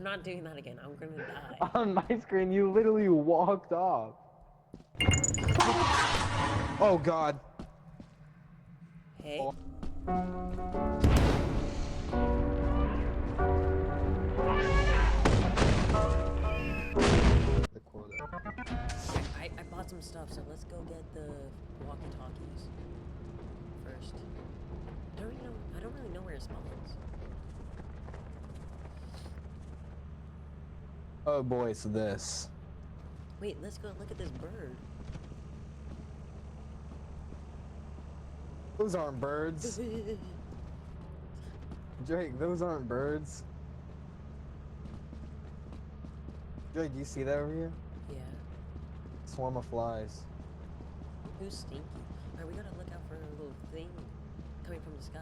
not doing that again. I'm gonna die. On my screen, you literally walked off. Oh god. Hey. Oh. The quota. I bought some stuff, so let's go get the walkie-talkies first. I don't really know where it spawns. Oh boy, it's this. Wait, let's go look at this bird. Those aren't birds. Drake, those aren't birds. Drake, do you see that over here? Yeah. Swarm of flies. Who's stinky? Alright, we gotta look out for a little thing coming from the sky.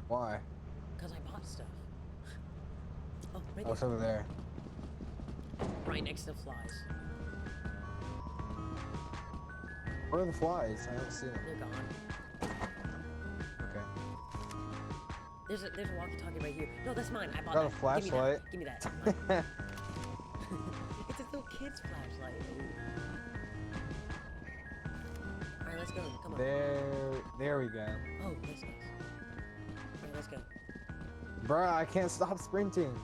Why? Because I bought stuff. Oh, right Oh, it's there. over there. Right next to the flies. Where are the flies? I don't see them. They're gone. Okay. There's a walkie-talkie right here. No, that's mine. I bought Got that. a flashlight. Give me that. Give me that. It's a little kid's flashlight. Alright, let's go. Come on. There we go. Oh, that's nice. Alright, let's go. Bruh, I can't stop sprinting.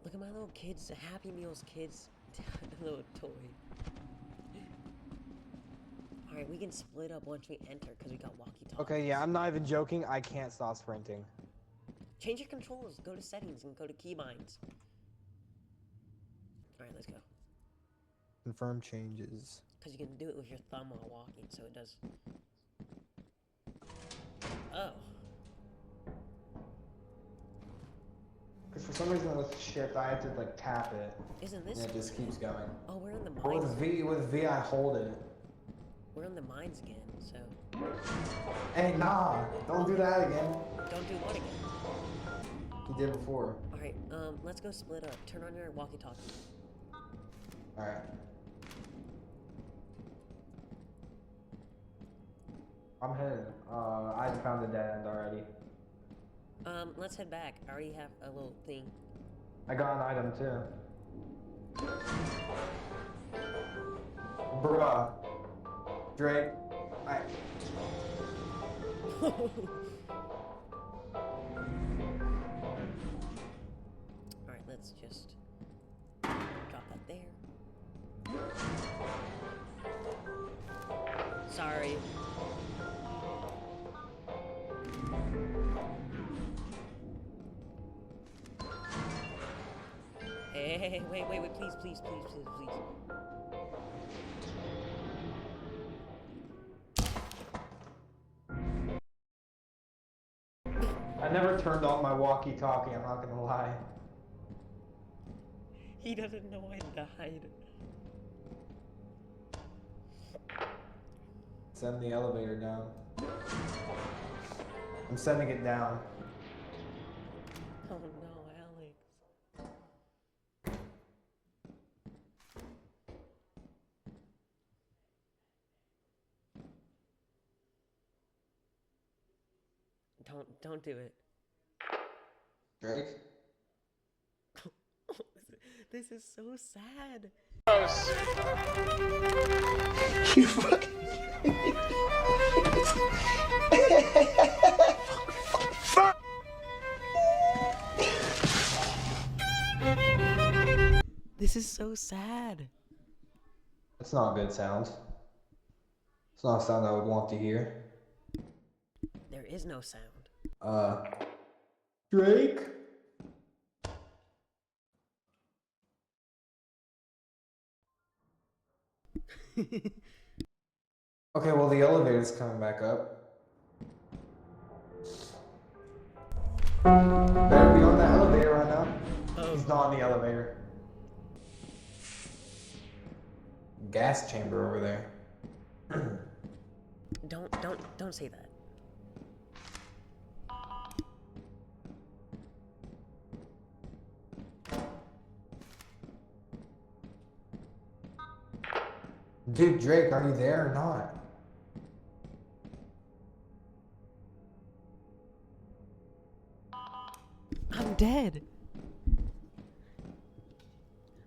Look at my little kids, Happy Meals kids little toy. Alright, we can split up once we enter because we got walkie-talkies. Okay, yeah, I'm not even joking. I can't stop sprinting. Change your controls. Go to settings and go to keybinds. Alright, let's go. Confirm changes. Because you can do it with your thumb while walking, so it does. Oh. Because for some reason with shift, I have to like tap it. Isn't this? And it just keeps going. Oh, we're in the Or mines. with V, I hold it. We're in the mines again, so. Hey, nah, don't do that again. Don't do what again? You did before. Alright, let's go split up. Turn on your walkie-talkie. Alright. I'm headed. I found the dead end already. Let's head back. I already have a little thing. I got an item too. Bruh. Drake. Alright, let's just drop that there. Sorry. Hey, wait, please. I never turned on my walkie-talkie, I'm not gonna lie. He doesn't know I died. Send the elevator down. I'm sending it down. Oh no, Alex. Don't do it. Drake? This is so sad. You fucking. This is so sad. That's not a good sound. It's not a sound I would want to hear. There is no sound. Drake? Okay, well the elevator's coming back up. Better be on that elevator right now. Oh. He's not on the elevator. Gas chamber over there. Don't say that. Dude, Drake, are you there or not? I'm dead.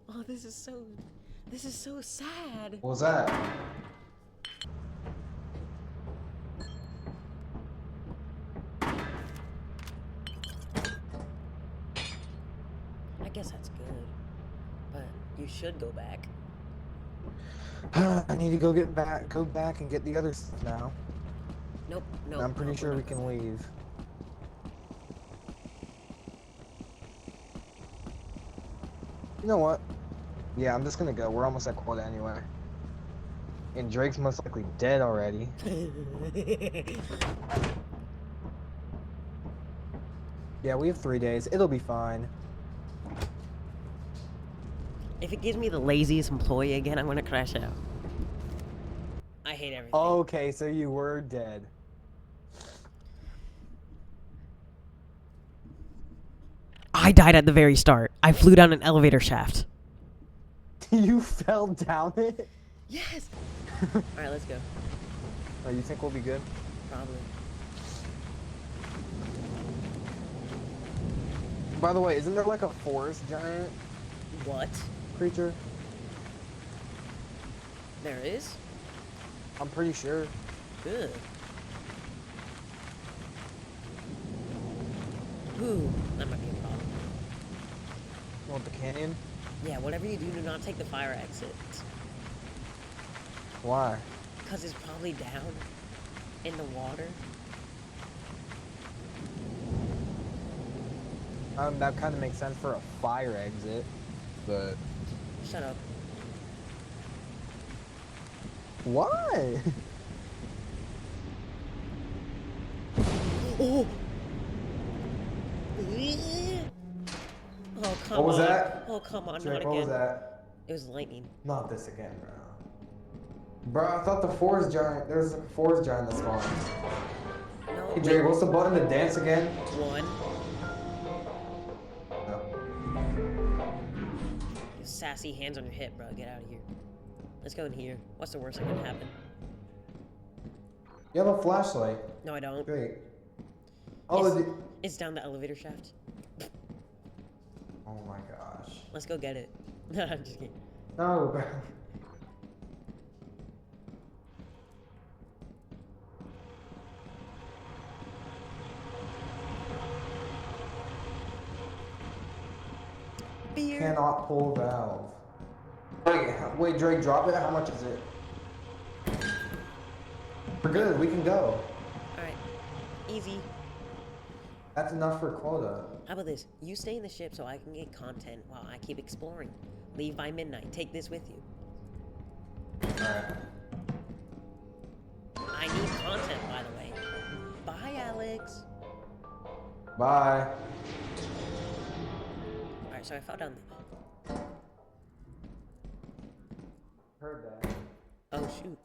Oh, this is so sad. What was that? I guess that's good. But you should go back. I need to go back and get the other stuff now. Nope, no. I'm pretty sure we can leave. You know what? Yeah, I'm just gonna go. We're almost at quota anyway. And Drake's most likely dead already. Yeah, we have 3 days. It'll be fine. If it gives me the laziest employee again, I'm gonna crash out. I hate everything. Okay, so you were dead. I died at the very start. I flew down an elevator shaft. You fell down it? Yes! Alright, let's go. Oh, you think we'll be good? Probably. By the way, isn't there like a forest giant What? creature? There is? I'm pretty sure. Good. Ooh, that might be a problem. You want the canyon? Yeah, whatever you do, do not take the fire exit. Why? Because it's probably down in the water. That kind of makes sense for a fire exit, but Shut up. why? Oh! Oh, come on. What was that? Oh, come on, Drake, not what again. was that? It was lightning. Not this again, bro. Bro, I thought the forest giant, there's a forest giant that spawned. No, Hey, Drake, what's the button to dance again? one. No. You sassy hands on your hip, bro. Get out of here. Let's go in here. What's the worst that can happen? You have a flashlight. No, I don't. Great. Oh, is it? It's down the elevator shaft. Oh my gosh. Let's go get it. No, I'm just kidding. No, bro. Beer. Cannot pull valve. Wait, Drake, drop it. How much is it? We're good. We can go. Alright. Easy. That's enough for quota. How about this? You stay in the ship so I can get content while I keep exploring. Leave by midnight. Take this with you. Alright. I need content, by the way. Bye, Alex. Bye. Alright, so I fell down the... Heard that. Oh, shoot.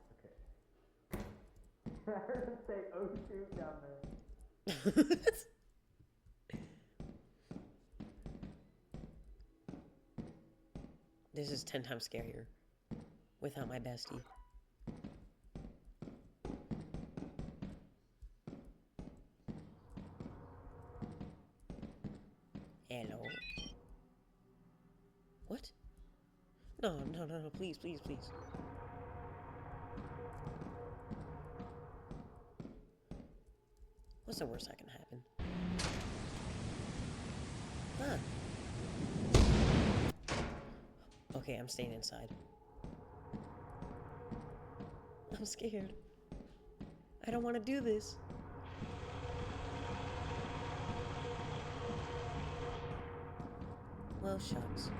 I heard him say, oh shoot, down there. This is 10 times scarier. Without my bestie. Hello? What? No, no, no, no, please, please, please. What's the worst that can happen? Huh. Okay, I'm staying inside. I'm scared. I don't want to do this. Well, shucks.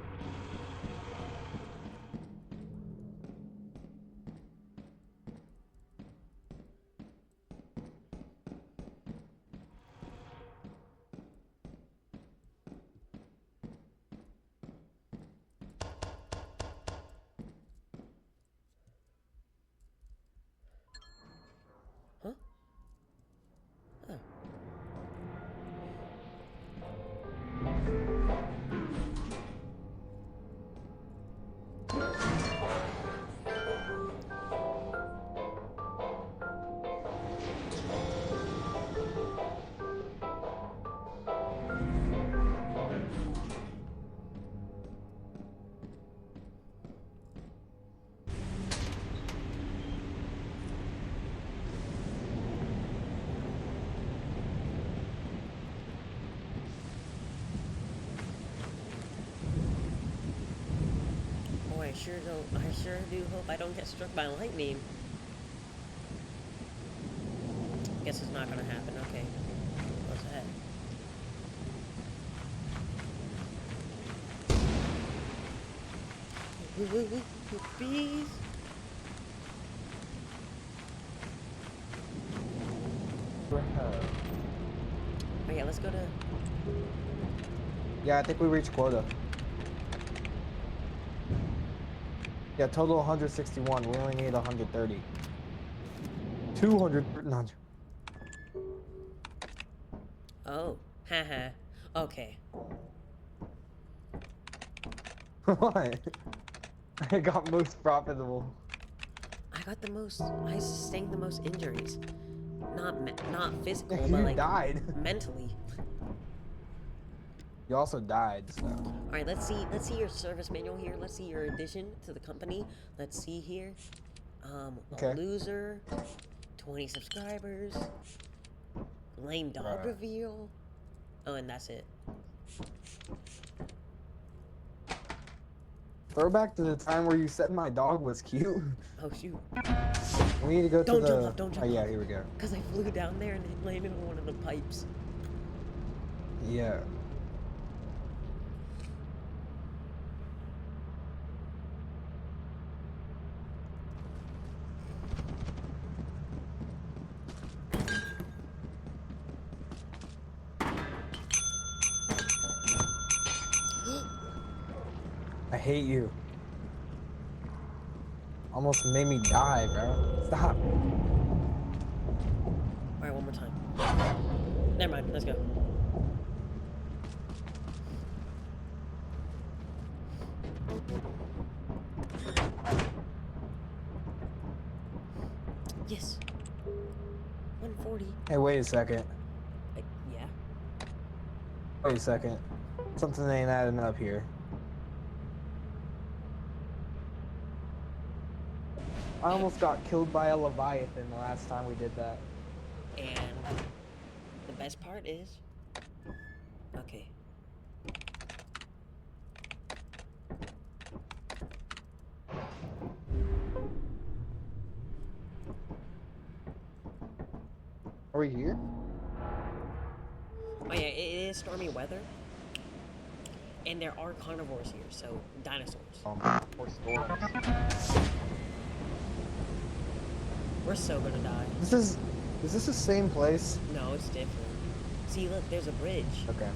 Huh? Oh. sure do hope I don't get struck by lightning. Guess it's not gonna happen. Okay. What's that? Woo, bees. Oh yeah, let's go to. Yeah, I think we reached quota. Yeah, total 161. We only need 130. 200. No. Oh, haha. Okay. What? I got most profitable. I got the most. I sustained the most injuries. Not physical, You but like died. mentally. You also died, so. All right, let's see your service manual here. Let's see your addition to the company. Let's see here. Okay. A loser, 20 subscribers, lame dog Right. reveal. Oh, and that's it. Throwback to the time where you said my dog was cute. Oh shoot! We need to go Don't to jump the. off! Don't jump Oh yeah, off. here we go. Cause I flew down there and it landed on one of the pipes. Yeah. I hate you. Almost made me die, bro. Stop. All right, one more time. Never mind. Let's go. Yes. 140. Hey, wait a second. Yeah. Wait a second. Something ain't adding up here. I almost got killed by a Leviathan the last time we did that. And the best part is, okay. Are we here? Oh yeah, it is stormy weather. And there are carnivores here, so dinosaurs. Or storms. We're so gonna die. Is this the same place? No, it's different. See, look, there's a bridge. Okay.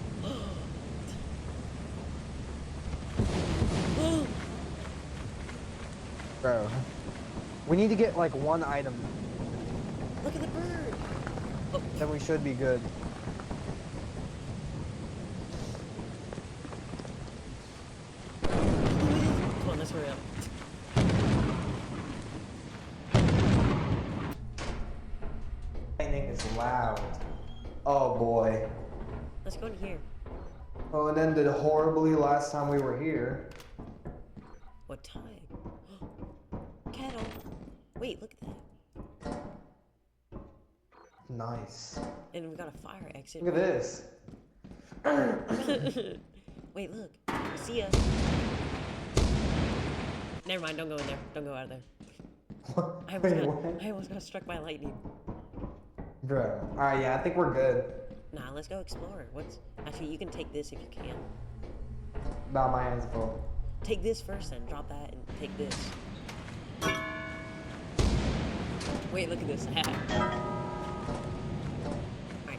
Bro. We need to get like one item. Look at the bird. Oh, Then we should be good. come on, let's hurry up. Lightning is loud. Oh boy. Let's go in here. Oh, it ended horribly last time we were here. What time? Kettle. Wait, look at that. Nice. And we got a fire exit. Look at this. Wait, look. See ya. Never mind, don't go in there. Don't go out of there. I almost got struck by lightning. Bro. Alright, yeah, I think we're good. Nah, let's go explore. Actually, you can take this if you can. Nah, my hands full. Take this first then. Drop that and take this. Wait, look at this. Alright,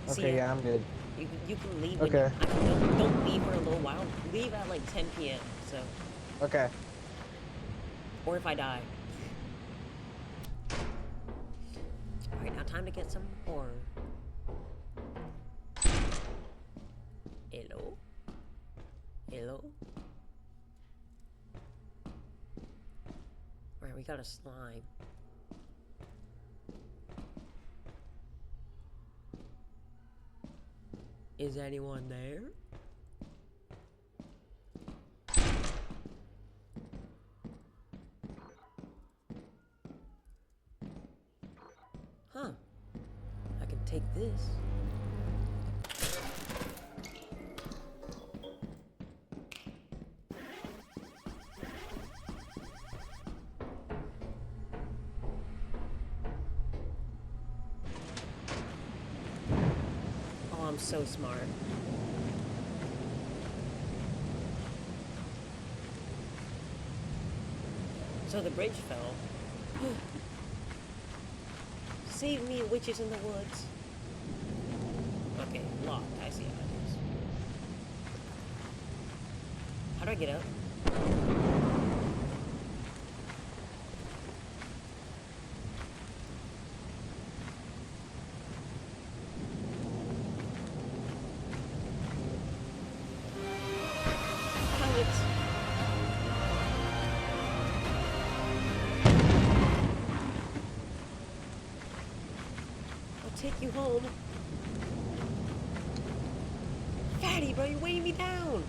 see Okay, ya. yeah, I'm good. You can leave. Okay. Don't leave for a little while. Leave at like 10 p.m. So, Okay. or if I die. All right, now time to get some ore. Hello. Hello. All right, we got a slime. Is anyone there? Huh. I can take this. I'm so smart. So the bridge fell. Save me, witches in the woods. Okay, locked. I see how it is. How do I get up? Alex. I'll take you home. Fatty, bro, you're weighing me down.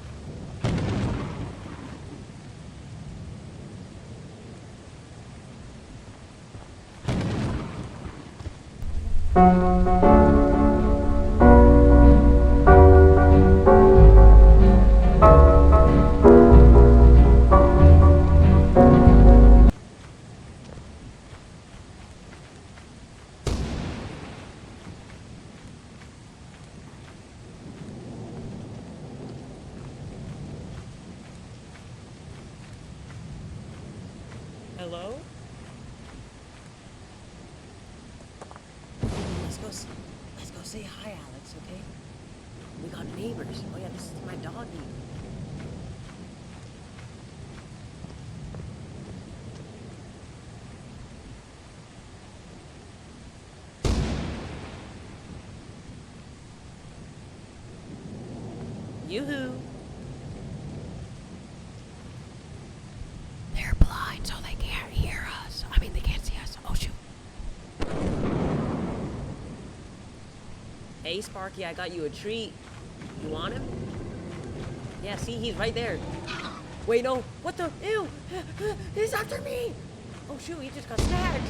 Hello? Let's go say hi, Alex, okay? We got neighbors. Oh yeah, this is my doggy. Yoo-hoo! They're blind, so they can't hear us. I mean, they can't see us. Oh, shoot. Hey, Sparky, I got you a treat. You want him? Yeah, see, he's right there. Wait, no. What the? Ew! He's after me! Oh, shoot, he just got snagged.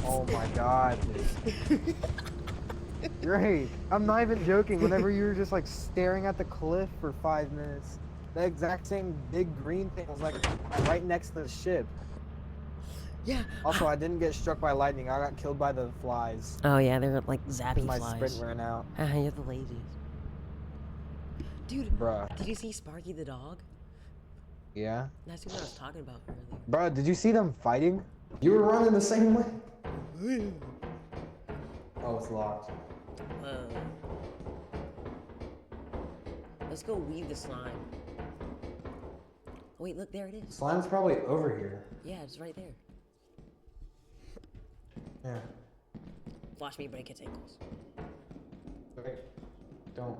Oh my god. Great. I'm not even joking. Whenever you were just like staring at the cliff for 5 minutes, the exact same big green thing was like right next to the ship. Yeah. Also, I didn't get struck by lightning. I got killed by the flies. Oh, yeah, they're like zappy My flies. sprint ran out. You're the laziest. Dude, Bruh. did you see Sparky the dog? Yeah? That's what I was talking about earlier. Bruh, did you see them fighting? You were running the same way? Oh, it's locked. Let's go weave the slime. Oh, wait, look, there it is. Slime's probably over here. Yeah, it's right there. Yeah. Watch me break its ankles. Wait. Don't.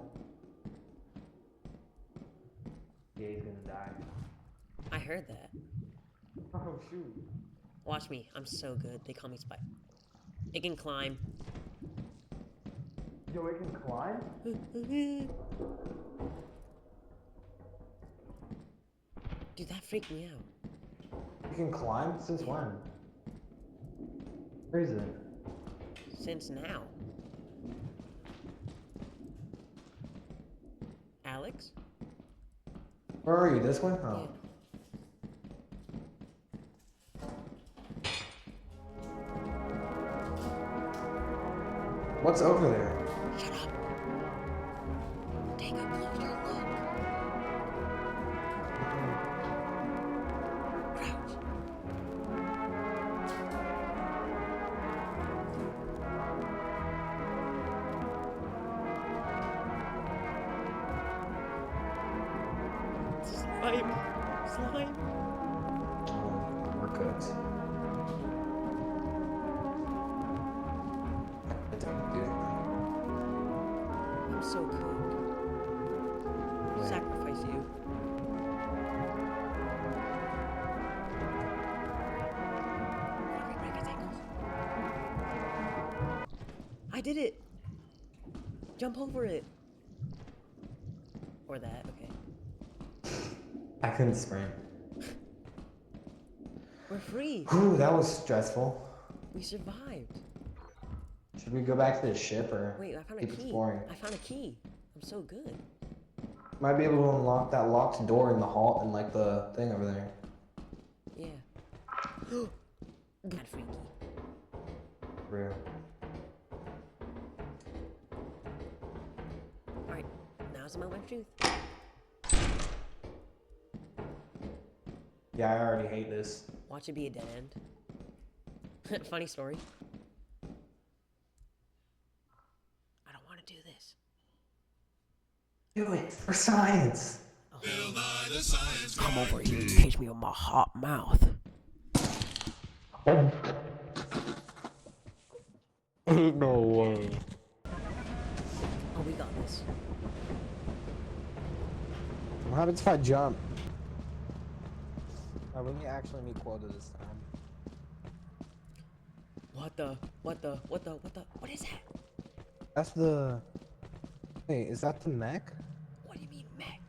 Yeah, he's gonna die. I heard that. Oh, shoot. Watch me. I'm so good. They call me Spike. It can climb. Yo, it can climb? Dude, that freaked me out. You can climb? Since when? Where is it? Since now. Alex? Where are you? This one? Oh. Yeah. What's over there? Shut up. Take a closer look. Crouch. Slime. Slime. We're cooked. I'm so cooked. Sacrifice you. I did it! Jump over it! Or that, okay. I couldn't sprint. We're free! Whew, that was stressful. We survived. Should we go back to the ship or Wait, I found a keep key. exploring? I found a key. I'm so good. Might be able to unlock that locked door in the hall and like the thing over there. Yeah. God, freaky. Real. Alright, now's the moment of truth. Yeah, I already hate this. Watch it be a dead end. Funny story. I don't want to do this. Do it for science. Oh. Come over here and taste me with my hot mouth. Ain't no way. Oh, we got this. What happens if I jump? Oh, we need to actually meet quota this time. What is that? That's the... Wait, is that the mech? What do you mean, mech?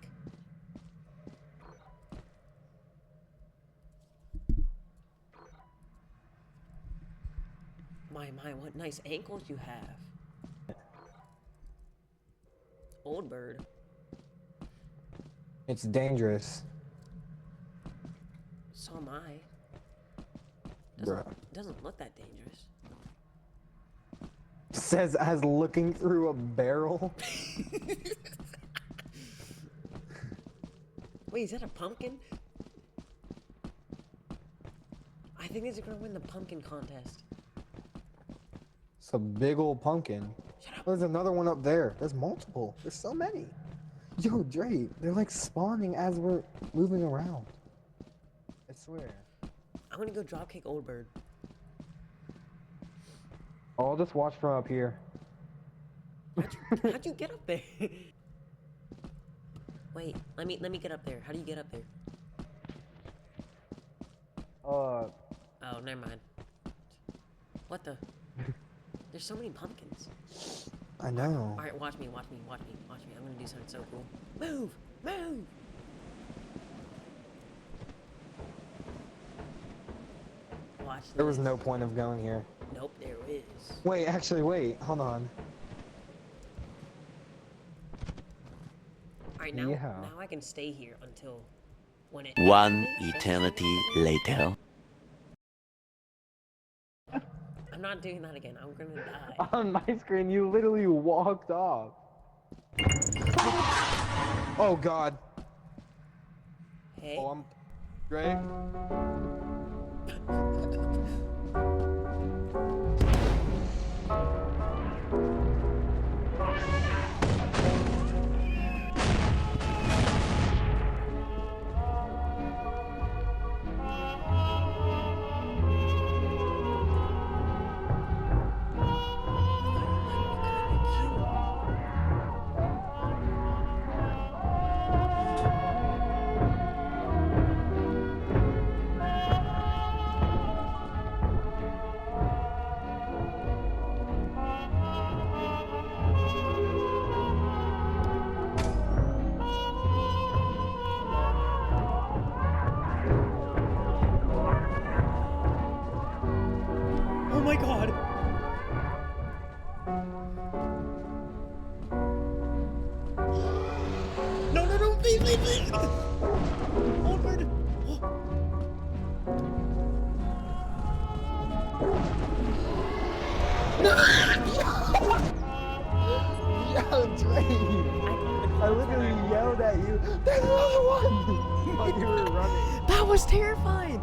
My, what nice ankles you have. Old bird. It's dangerous. So am I. Bruh. Doesn't look that dangerous. Says as looking through a barrel. Wait, is that a pumpkin? I think these are gonna win the pumpkin contest. It's a big old pumpkin. Shut up. There's another one up there. There's multiple. There's so many. Yo, Dre, they're like spawning as we're moving around. I swear. I'm gonna go dropkick old bird. Oh, I'll just watch from up here. How'd you get up there? Wait, let me get up there. How do you get up there? Oh, never mind. What the? There's so many pumpkins. I know. Alright, watch me. I'm gonna do something so cool. Move! Move! Watch this. There was no point of going here. Nope, there is. Wait, actually, wait. Hold on. Alright, now, Yeah. now I can stay here until when it... One eternity later. I'm not doing that again. I'm gonna die. On my screen, you literally walked off. Oh, God. Hey. Oh, I'm... Dre? Oh my god! No, please! Oh, bird! Yo, Dre! I literally yelled at you. There's another one! While you were running. That was terrifying!